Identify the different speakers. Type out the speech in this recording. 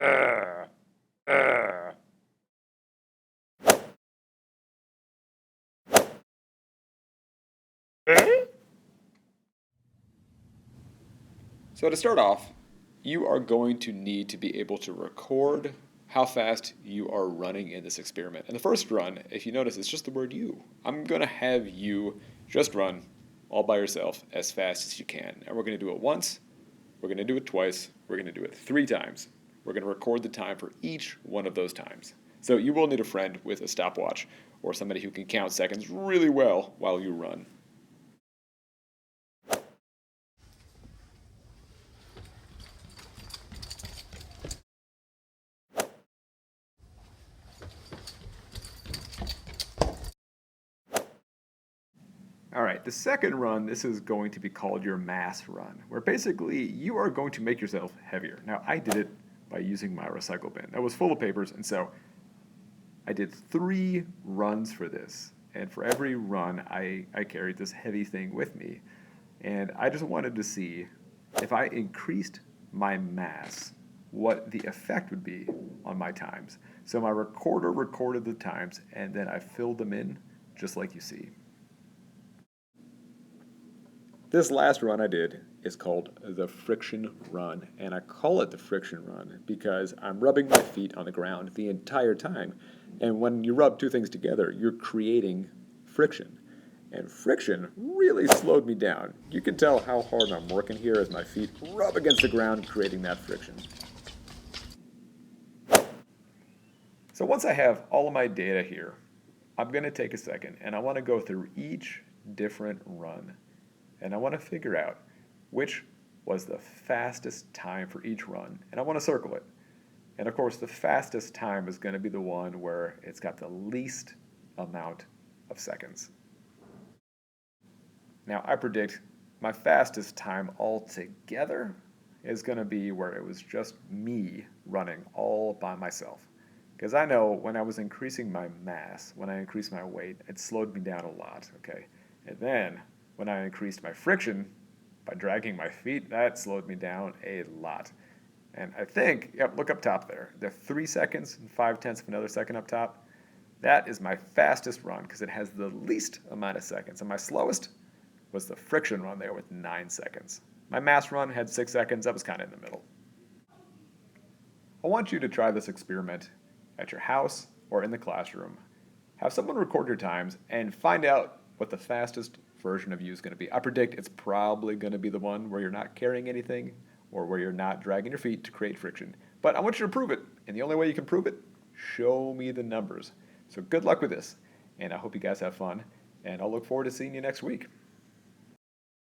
Speaker 1: Uh, uh. Eh? So to start off, you are going to need to be able to record how fast you are running in this experiment. In the first run, if you notice, it's just the word you. I'm going to have you just run all by yourself as fast as you can. And we're going to do it once, we're going to do it twice, we're going to do it 3 times. We're going to record the time for each one of those times. So you will need a friend with a stopwatch or somebody who can count seconds really well while you run. All right, the second run, this is going to be called your mass run, where basically you are going to make yourself heavier. Now, I did it by using my recycle bin. That was full of papers, and so I did 3 runs for this. And for every run, I carried this heavy thing with me. And I just wanted to see if I increased my mass, what the effect would be on my times. So my recorder recorded the times, and then I filled them in just like you see. This last run I did is called the friction run, and I call it the friction run because I'm rubbing my feet on the ground the entire time. And when you rub 2 things together, you're creating friction. And friction really slowed me down. You can tell how hard I'm working here as my feet rub against the ground, creating that friction. So once I have all of my data here, I'm going to take a second and I want to go through each different run. And I want to figure out which was the fastest time for each run. And I want to circle it. And of course, the fastest time is going to be the one where it's got the least amount of seconds. Now, I predict my fastest time altogether is going to be where it was just me running all by myself. Because I know when I was increasing my mass, when I increased my weight, it slowed me down a lot, okay? And then when I increased my friction by dragging my feet, that slowed me down a lot. And I think, yep, look up top there. The 3 seconds and 5/10 of another second up top, that is my fastest run because it has the least amount of seconds. And my slowest was the friction run there with 9 seconds. My mass run had 6 seconds. That was kind of in the middle. I want you to try this experiment at your house or in the classroom. Have someone record your times and find out what the fastest version of you is going to be. I predict it's probably going to be the one where you're not carrying anything or where you're not dragging your feet to create friction. But I want you to prove it. And the only way you can prove it, show me the numbers. So good luck with this. And I hope you guys have fun. And I'll look forward to seeing you next week.